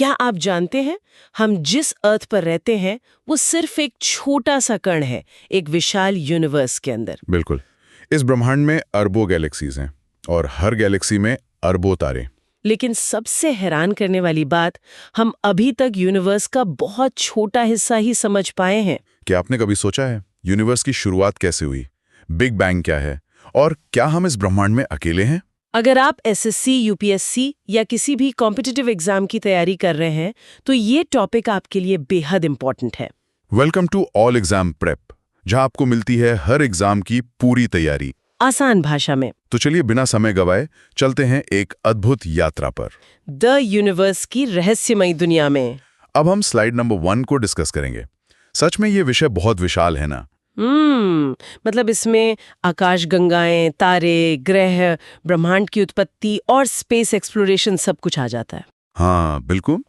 क्या आप जानते हैं, हम जिस अर्थ पर रहते हैं वो सिर्फ एक छोटा सा कण है एक विशाल यूनिवर्स के अंदर। बिल्कुल। इस ब्रह्मांड में अरबों गैलेक्सीज हैं और हर गैलेक्सी में अरबों तारे। लेकिन सबसे हैरान करने वाली बात, हम अभी तक यूनिवर्स का बहुत छोटा हिस्सा ही समझ पाए हैं। क्या आपने कभी सोचा है यूनिवर्स की शुरुआत कैसे हुई? बिग बैंग क्या है? और क्या हम इस ब्रह्मांड में अकेले हैं? अगर आप एसएससी, यूपीएससी या किसी भी कॉम्पिटिटिव एग्जाम की तैयारी कर रहे हैं तो ये टॉपिक आपके लिए बेहद इंपॉर्टेंट है। Welcome to all exam prep, जहां आपको मिलती है हर एग्जाम की पूरी तैयारी आसान भाषा में। तो चलिए बिना समय गवाए चलते हैं एक अद्भुत यात्रा पर, द यूनिवर्स की रहस्यमयी दुनिया में। अब हम स्लाइड नंबर 1 को डिस्कस करेंगे। सच में ये विषय बहुत विशाल है ना? मतलब इसमें आकाशगंगाएं, तारे, ग्रह, ब्रह्मांड की उत्पत्ति और स्पेस एक्सप्लोरेशन सब कुछ आ जाता है। हाँ बिल्कुल।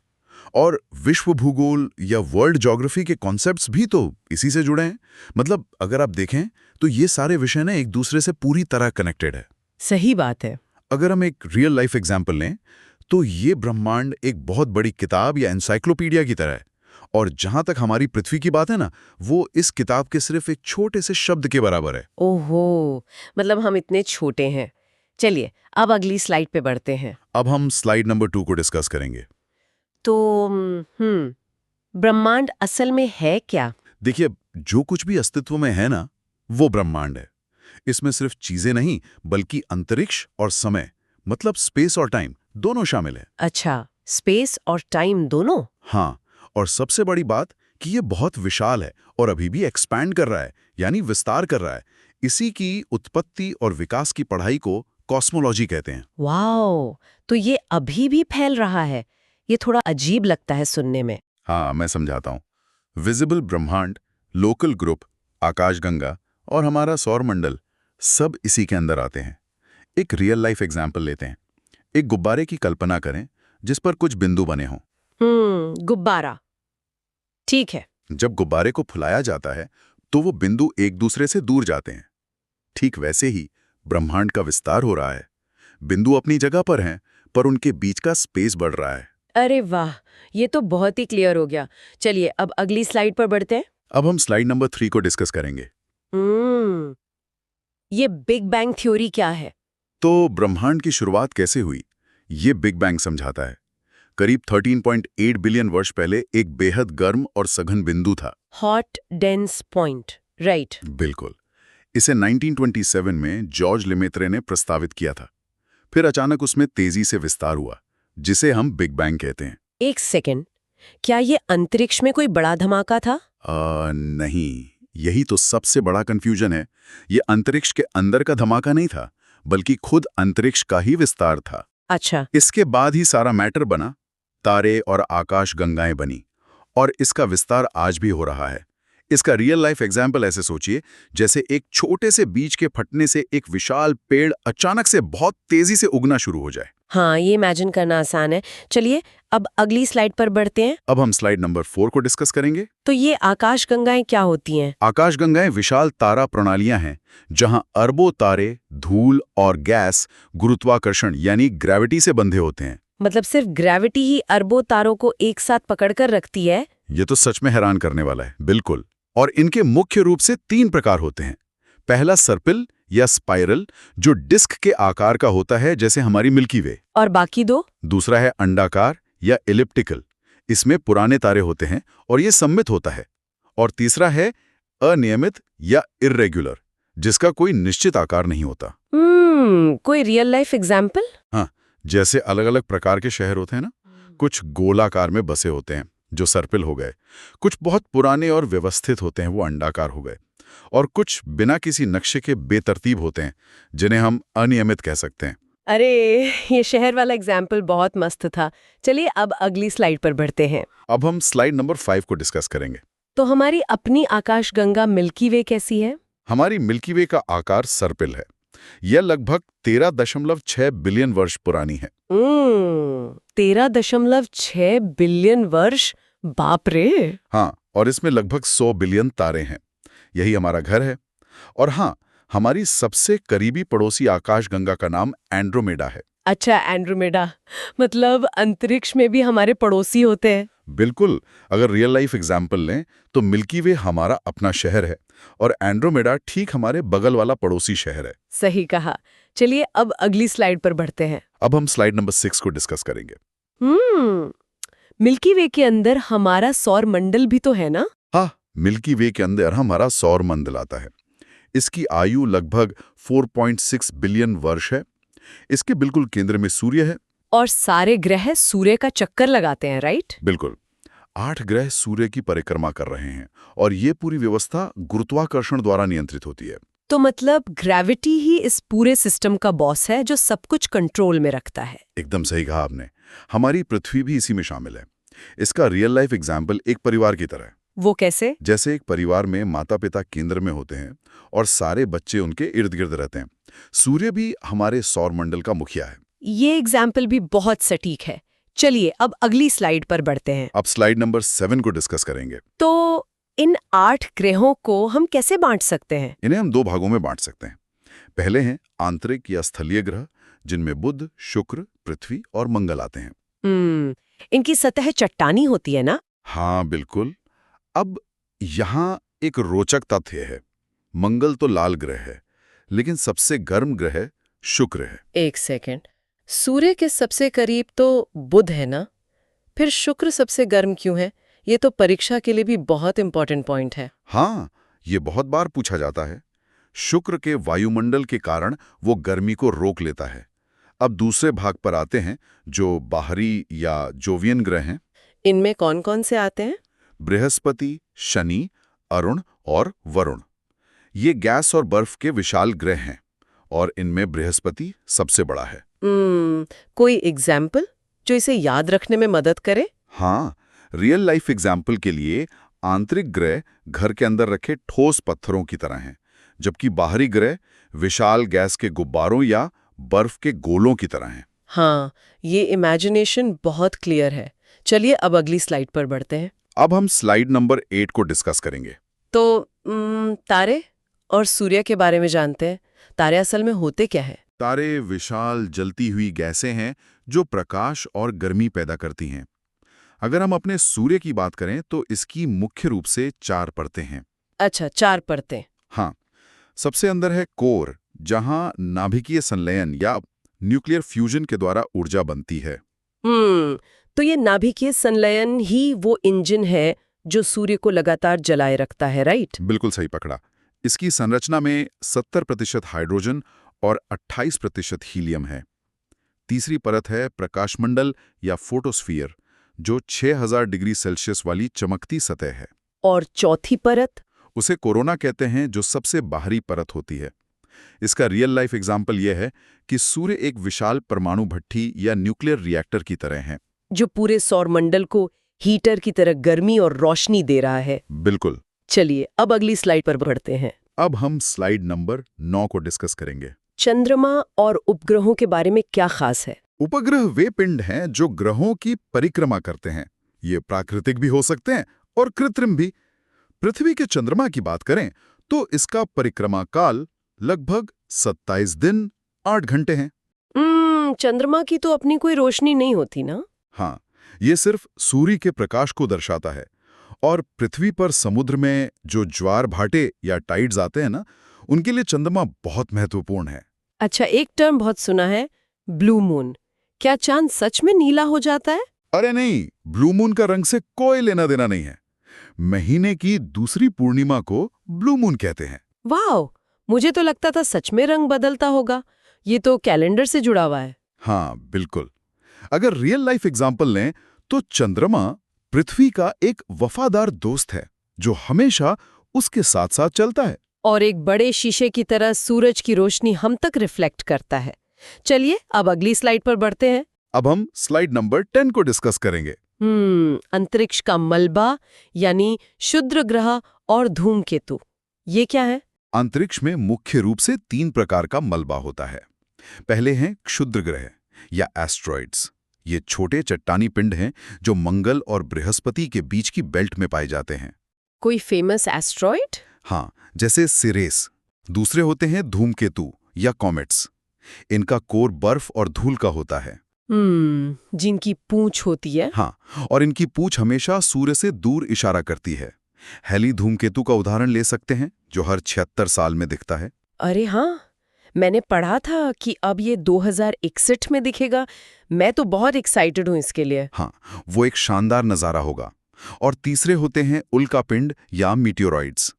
और विश्व भूगोल या वर्ल्ड ज्योग्राफी के कॉन्सेप्ट्स भी तो इसी से जुड़े हैं। मतलब अगर आप देखें तो ये सारे विषय ना एक दूसरे से पूरी तरह कनेक्टेड है। सही बात है। अगर हम एक रियल लाइफ एग्जाम्पल लें तो ये ब्रह्मांड एक बहुत बड़ी किताब या एनसाइक्लोपीडिया की तरह है, और जहां तक हमारी पृथ्वी की बात है ना, वो इस किताब के सिर्फ एक छोटे से शब्द के बराबर है। ओहो, मतलब हम इतने छोटे हैं। चलिए अब अगली स्लाइड पे बढ़ते हैं। अब हम स्लाइड नंबर 2 को डिस्कस करेंगे। तो ब्रह्मांड असल में है क्या? देखिए, जो कुछ भी अस्तित्व में है ना, वो ब्रह्मांड है। इसमें सिर्फ चीजें नहीं बल्कि अंतरिक्ष और समय, मतलब स्पेस और टाइम दोनों शामिल है। अच्छा, स्पेस और टाइम दोनों? हाँ, और सबसे बड़ी बात कि ये बहुत विशाल है और अभी भी एक्सपैंड कर रहा है, यानी विस्तार कर रहा है। इसी की उत्पत्ति और विकास की पढ़ाई को कॉस्मोलॉजी कहते हैं। वाओ, तो ये अभी भी फैल रहा है। ये थोड़ा अजीब लगता है सुनने में। हाँ, मैं समझाता हूँ। विजिबल ब्रह्मांड, लोकल ग्रुप, आकाशगंगा और हमारा सौरमंडल सब इसी के अंदर आते हैं। एक रियल लाइफ एग्जाम्पल लेते हैं। एक गुब्बारे की कल्पना करें जिस पर कुछ बिंदु बने हों। गुब्बारा, ठीक है। जब गुब्बारे को फुलाया जाता है तो वो बिंदु एक दूसरे से दूर जाते हैं। ठीक वैसे ही ब्रह्मांड का विस्तार हो रहा है। बिंदु अपनी जगह पर हैं, पर उनके बीच का स्पेस बढ़ रहा है। अरे वाह, ये तो बहुत ही क्लियर हो गया। चलिए अब अगली स्लाइड पर बढ़ते हैं। अब हम स्लाइड नंबर 3 को डिस्कस करेंगे। ये बिग बैंग थ्योरी क्या है? तो ब्रह्मांड की शुरुआत कैसे हुई, ये बिग बैंग समझाता है। करीब 13.8 बिलियन वर्ष पहले एक बेहद गर्म और सघन बिंदु था। Hot dense point, right? बिल्कुल। इसे 1927 में जॉर्ज लेमेत्रे ने प्रस्तावित किया था। फिर अचानक उसमें तेजी से विस्तार हुआ, जिसे हम बिग बैंग कहते हैं। एक सेकेंड, क्या ये अंतरिक्ष में कोई बड़ा धमाका था? नहीं, यही तो सबसे बड़ा कंफ्यूजन है। ये अंतरिक्ष के अंदर का धमाका नहीं था, बल्कि खुद अंतरिक्ष का ही विस्तार था। अच्छा। इसके बाद ही सारा मैटर बना, तारे और आकाश गंगाएं बनी, और इसका विस्तार आज भी हो रहा है। इसका रियल लाइफ एग्जाम्पल ऐसे सोचिए जैसे एक छोटे से बीज के फटने से एक विशाल पेड़ अचानक से बहुत तेजी से उगना शुरू हो जाए। हाँ, ये इमेजिन करना आसान है। चलिए अब अगली स्लाइड पर बढ़ते हैं। अब हम स्लाइड नंबर 4 को डिस्कस करेंगे। तो ये आकाशगंगाएं क्या होती हैं? आकाशगंगाएं विशाल तारा प्रणालियां हैं जहां अरबों तारे धूल और गैस गुरुत्वाकर्षण यानी ग्रेविटी से बंधे होते हैं। मतलब सिर्फ ग्रेविटी ही अरबों तारों को एक साथ पकड़कर रखती है? ये तो सच में हैरान करने वाला है। बिल्कुल। और इनके मुख्य रूप से 3 प्रकार होते हैं। पहला सर्पिल या स्पाइरल, जो डिस्क के आकार का होता है जैसे हमारी मिल्की वे। और बाकी दो? दूसरा है अंडाकार या एलिप्टिकल, इसमें पुराने तारे होते हैं और ये सममित होता है। और तीसरा है अनियमित या इर्रेगुलर, जिसका कोई निश्चित आकार नहीं होता। कोई रियल लाइफ एग्जाम्पल? हाँ, जैसे अलग अलग प्रकार के शहर होते हैं ना, कुछ गोलाकार में बसे होते हैं जो सर्पिल हो गए, कुछ बहुत पुराने और व्यवस्थित होते हैं वो अंडाकार हो गए, और कुछ बिना किसी नक्शे के बेतरतीब होते हैं जिन्हें हम अनियमित कह सकते हैं। अरे, ये शहर वाला एग्जाम्पल बहुत मस्त था। चलिए अब अगली स्लाइड पर बढ़ते हैं। अब हम स्लाइड नंबर 5 को डिस्कस करेंगे। तो हमारी अपनी आकाशगंगा मिल्की वे कैसी है? हमारी मिल्की वे का आकार सर्पिल है। यह लगभग 13.6 बिलियन वर्ष पुरानी है। 13.6 बिलियन वर्ष? बाप रे! हाँ, और इसमें लगभग 100 बिलियन तारे हैं। यही हमारा घर है। और हाँ, हमारी सबसे करीबी पड़ोसी आकाशगंगा का नाम एंड्रोमेडा है। अच्छा, एंड्रोमेडा, मतलब अंतरिक्ष में भी हमारे पड़ोसी होते हैं। बिल्कुल। अगर रियल लाइफ एग्जाम्पल लें तो मिल्की वे हमारा अपना शहर है और एंड्रोमेडा ठीक हमारे बगल वाला पड़ोसी शहर है। सही कहा। चलिए अब अगली स्लाइड पर बढ़ते हैं। अब हम स्लाइड नंबर 6 को डिस्कस करेंगे। हम्म मिल्की वे के अंदर हमारा सौर मंडल भी तो है ना? हाँ, मिल्की वे के अंदर हमारा सौर मंडल आता है। इसकी आयु लगभग 4.6 बिलियन वर्ष है। इसके बिल्कुल केंद्र में सूर्य है। और सारे ग्रह सूर्य का चक्कर लगाते हैं, राइट? बिल्कुल। 8 ग्रह सूर्य की परिक्रमा कर रहे हैं और ये पूरी व्यवस्था गुरुत्वाकर्षण द्वारा नियंत्रित होती है। तो मतलब ग्रेविटी ही इस पूरे सिस्टम का बॉस है जो सब कुछ कंट्रोल में रखता है। एकदम सही कहा आपने। हमारी पृथ्वी भी इसी में शामिल है। इसका रियल लाइफ एग्जाम्पल एक परिवार की तरह है। वो कैसे? जैसे एक परिवार में माता पिता केंद्र में होते हैं और सारे बच्चे उनके इर्द गिर्द रहते हैं। सूर्य भी हमारे सौर मंडल का मुखिया है। ये एग्जाम्पल भी बहुत सटीक है। चलिए अब अगली स्लाइड पर बढ़ते हैं। अब स्लाइड नंबर 7 को डिस्कस करेंगे। तो इन 8 ग्रहों को हम कैसे बांट सकते हैं? इन्हें हम 2 भागों में बांट सकते हैं। पहले हैं आंतरिक या स्थलीय ग्रह, जिनमें बुध, शुक्र, पृथ्वी और मंगल आते हैं। इनकी सतह चट्टानी होती है ना? हाँ, बिल्कुल। अब यहाँ एक रोचक तथ्य है। मंगल तो लाल ग्रह है, लेकिन सबसे गर्म ग्रह शुक्र है। एक सेकंड, सूर्य के सबसे करीब तो बुध है ना? फिर शुक्र सबसे गर्म क्यों है? ये तो परीक्षा के लिए भी बहुत इंपॉर्टेंट पॉइंट है। हाँ, ये बहुत बार पूछा जाता है। शुक्र के वायुमंडल के कारण वो गर्मी को रोक लेता है। अब दूसरे भाग पर आते हैं, जो बाहरी या जोवियन ग्रह हैं। इनमें कौन कौन से आते हैं? बृहस्पति, शनि, अरुण और वरुण। ये गैस और बर्फ के विशाल ग्रह हैं और इनमें बृहस्पति सबसे बड़ा है। कोई एग्जाम्पल जो इसे याद रखने में मदद करे? हाँ, रियल लाइफ एग्जाम्पल के लिए आंतरिक ग्रह घर के अंदर रखे ठोस पत्थरों की तरह हैं, जबकि बाहरी ग्रह विशाल गैस के गुब्बारों या बर्फ के गोलों की तरह हैं। हाँ, ये इमेजिनेशन बहुत क्लियर है। चलिए अब अगली स्लाइड पर बढ़ते हैं। अब हम स्लाइड नंबर 8 को डिस्कस करेंगे। तो तारे और सूर्य के बारे में जानते हैं। तारे असल में होते क्या है? तारे विशाल जलती हुई गैसें हैं जो प्रकाश और गर्मी पैदा करती हैं। अगर हम अपने सूर्य की बात करें तो इसकी मुख्य रूप से 4 परतें हैं। अच्छा, 4 परतें। हाँ, सबसे अंदर है कोर, जहां नाभिकीय संलयन या न्यूक्लियर फ्यूजन के द्वारा ऊर्जा बनती है। तो ये नाभिकीय संलयन ही वो इंजन है जो सूर्य को लगातार जलाए रखता है, राइट? बिल्कुल सही पकड़ा। इसकी संरचना में 70% हाइड्रोजन और 28% हीलियम है। तीसरी परत है प्रकाशमंडल या फोटोस्फीयर, जो 6000 डिग्री सेल्सियस वाली चमकती सतह है। और चौथी परत? उसे कोरोना कहते हैं, जो सबसे बाहरी परत होती है। इसका रियल लाइफ एग्जाम्पल यह है कि सूर्य एक विशाल परमाणु भट्ठी या न्यूक्लियर रिएक्टर की तरह है, जो पूरे सौरमंडल को हीटर की तरह गर्मी और रोशनी दे रहा है। बिल्कुल। चलिए अब अगली स्लाइड पर बढ़ते हैं। अब हम स्लाइड नंबर 9 को डिस्कस करेंगे। चंद्रमा और उपग्रहों के बारे में क्या खास है? उपग्रह वे पिंड हैं जो ग्रहों की परिक्रमा करते हैं। ये प्राकृतिक भी हो सकते हैं और कृत्रिम भी। पृथ्वी के चंद्रमा की बात करें तो इसका परिक्रमा काल लगभग 27 दिन 8 घंटे हैं। चंद्रमा की तो अपनी कोई रोशनी नहीं होती ना? हाँ, ये सिर्फ सूर्य के प्रकाश को दर्शाता है। और पृथ्वी पर समुद्र में जो ज्वार भाटे या टाइड्स आते हैं ना, उनके लिए चंद्रमा बहुत महत्वपूर्ण है। अच्छा, एक टर्म बहुत सुना है, ब्लू मून। क्या चांद सच में नीला हो जाता है? अरे नहीं, ब्लू मून का रंग से कोई लेना देना नहीं है। महीने की दूसरी पूर्णिमा को ब्लू मून कहते हैं। वाह, मुझे तो लगता था सच में रंग बदलता होगा। ये तो कैलेंडर से जुड़ा हुआ है। हाँ, बिल्कुल। अगर रियल लाइफ एग्जाम्पल लें तो चंद्रमा पृथ्वी का एक वफादार दोस्त है जो हमेशा उसके साथ साथ चलता है। और एक बड़े शीशे की तरह सूरज की रोशनी हम तक रिफ्लेक्ट करता है। चलिए अब अगली स्लाइड पर बढ़ते हैं। अब हम स्लाइड नंबर 10 को डिस्कस करेंगे। अंतरिक्ष का मलबा यानी क्षुद्र ग्रह और धूमकेतु, ये क्या है? अंतरिक्ष में मुख्य रूप से 3 प्रकार का मलबा होता है। पहले हैं क्षुद्र ग्रह या एस्ट्रॉइड्स। ये छोटे चट्टानी पिंड हैं जो मंगल और बृहस्पति के बीच की बेल्ट में पाए जाते हैं। कोई फेमस एस्ट्रॉइड? हाँ, जैसे सिरेस। दूसरे होते हैं धूमकेतु या कॉमेट्स। इनका कोर बर्फ और धूल का होता है। जिनकी पूंछ होती है। हाँ, और इनकी पूंछ हमेशा सूर्य से दूर इशारा करती है। हैली धूमकेतु का उदाहरण ले सकते हैं, जो हर 76 साल में दिखता है। अरे हाँ, मैंने पढ़ा था कि अब ये 2061 में दिखेगा। मैं तो बहुत एक्साइटेड हूँ इसके लिए। हाँ, वो एक शानदार नज़ारा होगा। और तीसरे होते हैं उल्कापिंड या मीटियोरॉइड्स।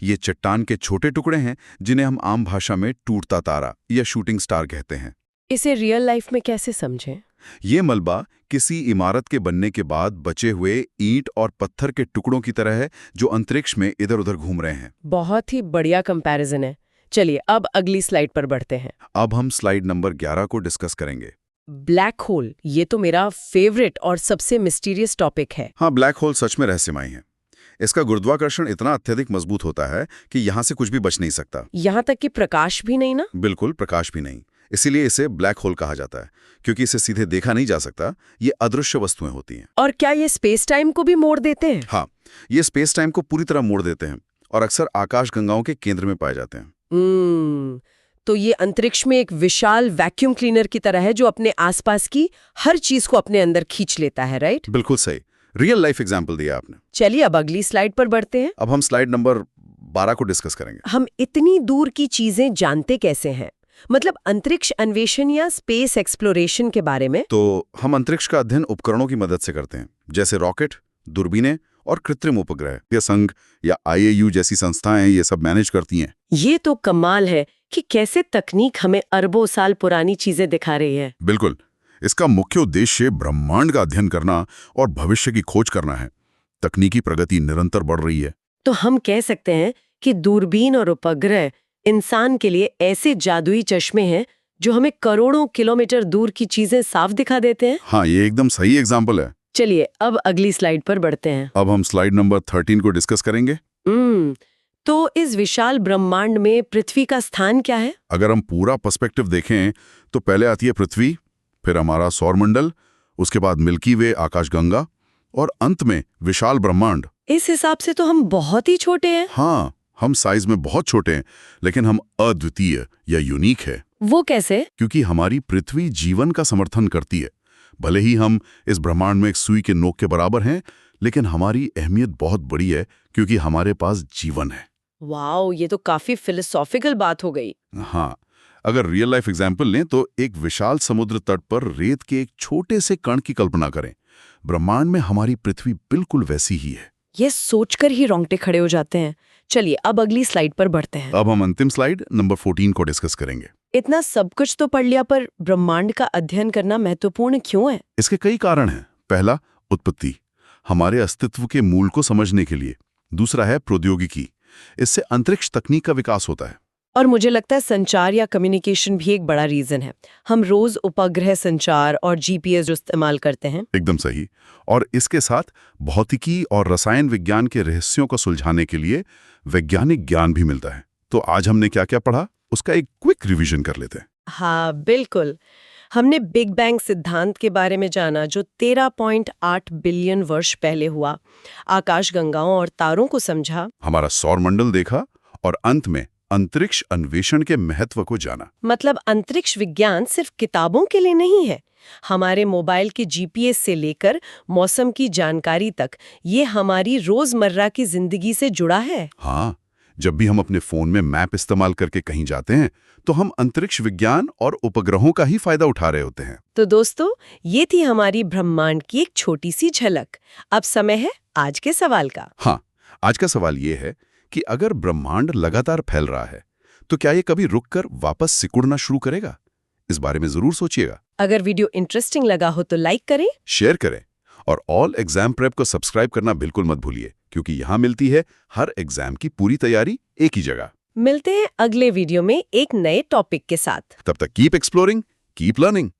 ये चट्टान के छोटे टुकड़े हैं जिन्हें हम आम भाषा में टूटता तारा या शूटिंग स्टार कहते हैं। इसे रियल लाइफ में कैसे समझें? ये मलबा किसी इमारत के बनने के बाद बचे हुए ईंट और पत्थर के टुकड़ों की तरह है, जो अंतरिक्ष में इधर-उधर घूम रहे हैं। बहुत ही बढ़िया कंपैरिजन है। चलिए अब अगली स्लाइड पर बढ़ते हैं। अब हम स्लाइड नंबर 11 को डिस्कस करेंगे। ब्लैक होल, ये तो मेरा फेवरेट और सबसे मिस्टीरियस टॉपिक है। हाँ, ब्लैक होल सच में रहस्यमय है। इसका गुरुत्वाकर्षण इतना अत्यधिक मजबूत होता है कि यहाँ से कुछ भी बच नहीं सकता। यहाँ तक कि प्रकाश भी नहीं ना? बिल्कुल, प्रकाश भी नहीं। इसीलिए इसे ब्लैक होल कहा जाता है, क्योंकि इसे सीधे देखा नहीं जा सकता। ये अदृश्य वस्तुएं होती हैं। और क्या ये स्पेस टाइम को भी मोड़ देते हैं? हाँ, ये स्पेस टाइम को पूरी तरह मोड़ देते हैं और अक्सर आकाशगंगाओं के केंद्र में पाए जाते हैं। तो ये अंतरिक्ष में एक विशाल वैक्यूम क्लीनर की तरह है, जो अपने आसपास की हर चीज को अपने अंदर खींच लेता है, राइट? बिल्कुल सही। रियल लाइफ एग्जाम्पल दिया आपने। चलिए अब अगली स्लाइड पर बढ़ते हैं। अब हम स्लाइड नंबर 12 को डिस्कस करेंगे। हम इतनी दूर की चीजें जानते कैसे हैं? मतलब अंतरिक्ष अन्वेषण या स्पेस एक्सप्लोरेशन के बारे में। तो हम अंतरिक्ष का अध्ययन उपकरणों की मदद से करते हैं, जैसे रॉकेट, दूरबीनें और कृत्रिम उपग्रह। ये संघ या IAU जैसी संस्थाएं ये सब मैनेज करती हैं। ये तो कमाल है कि कैसे तकनीक हमें अरबों साल पुरानी चीजें दिखा रही है। बिल्कुल। इसका मुख्य उद्देश्य ब्रह्मांड का अध्ययन करना और भविष्य की खोज करना है। तकनीकी प्रगति निरंतर बढ़ रही है। तो हम कह सकते हैं कि दूरबीन और उपग्रह इंसान के लिए ऐसे जादुई चश्मे हैं जो हमें करोड़ों किलोमीटर दूर की चीजें साफ दिखा देते हैं। हाँ, ये एकदम सही एग्जाम्पल है। चलिए अब अगली स्लाइड पर बढ़ते हैं। अब हम स्लाइड नंबर 13 को डिस्कस करेंगे। तो इस विशाल ब्रह्मांड में पृथ्वी का स्थान क्या है? अगर हम पूरा पर्सपेक्टिव देखें तो पहले आती है पृथ्वी, फिर हमारा सौरमंडल, उसके बाद मिल्की वे आकाशगंगा और अंत में विशाल ब्रह्मांड। इस हिसाब से तो हम बहुत ही छोटे हैं। हाँ, हम साइज में बहुत छोटे हैं, लेकिन हम अद्वितीय या यूनिक है। वो कैसे? क्योंकि हमारी पृथ्वी जीवन का समर्थन करती है। भले ही हम इस ब्रह्मांड में एक सुई के नोक के बराबर हैं, लेकिन हमारी अहमियत बहुत बड़ी है क्योंकि हमारे पास जीवन है। वाओ, ये तो काफी फिलोसॉफिकल बात हो गई। हाँ, अगर रियल लाइफ एग्जाम्पल लें तो एक विशाल समुद्र तट पर रेत के एक छोटे से कण की कल्पना करें। ब्रह्मांड में हमारी पृथ्वी बिल्कुल वैसी ही है। ये सोचकर ही रोंगटे खड़े हो जाते हैं। चलिए अब अगली स्लाइड पर बढ़ते हैं। अब हम अंतिम स्लाइड नंबर 14 को डिस्कस करेंगे। इतना सब कुछ तो पढ़ लिया, पर ब्रह्मांड का अध्ययन करना महत्वपूर्ण क्यों है? इसके कई कारण हैं। पहला, उत्पत्ति, हमारे अस्तित्व के मूल को समझने के लिए। दूसरा है प्रौद्योगिकी, इससे अंतरिक्ष तकनीक का विकास होता है। और मुझे लगता है संचार या कम्युनिकेशन भी एक बड़ा रीजन है। हम रोज उपग्रह संचार और GPS जो इस्तेमाल करते हैं। एकदम सही। और इसके साथ भौतिकी और रसायन विज्ञान के रहस्यों को सुलझाने के लिए वैज्ञानिक ज्ञान भी मिलता है। तो आज हमने क्या क्या पढ़ा, उसका एक क्विक रिवीजन कर लेते हैं। हाँ बिल्कुल। हमने बिग बैंग सिद्धांत के बारे में जाना, जो 13.8 बिलियन वर्ष पहले हुआ। आकाशगंगाओं और तारों को समझा। हमारा सौरमंडल देखा और अंत में अंतरिक्ष अन्वेषण के महत्व को जाना। मतलब अंतरिक्ष विज्ञान सिर्फ किताबों के लिए नहीं है। हमारे मोबाइल के GPS से लेकर मौसम की जानकारी तक, ये हमारी रोजमर्रा की जिंदगी से जुड़ा है। हाँ, जब भी हम अपने फोन में मैप इस्तेमाल करके कहीं जाते हैं तो हम अंतरिक्ष विज्ञान और उपग्रहों का ही फायदा उठा रहे होते हैं। तो दोस्तों, ये थी हमारी ब्रह्मांड की एक छोटी सी झलक। अब समय है आज के सवाल का। हाँ, आज का सवाल ये है कि अगर ब्रह्मांड लगातार फैल रहा है तो क्या ये कभी रुककर वापस सिकुड़ना शुरू करेगा? इस बारे में जरूर सोचिएगा। अगर वीडियो इंटरेस्टिंग लगा हो तो लाइक करें, शेयर करें और ऑल एग्जाम प्रेप को सब्सक्राइब करना बिल्कुल मत भूलिए, क्योंकि यहाँ मिलती है हर एग्जाम की पूरी तैयारी एक ही जगह। मिलते हैं अगले वीडियो में एक नए टॉपिक के साथ। तब तक कीप एक्सप्लोरिंग, कीप लर्निंग।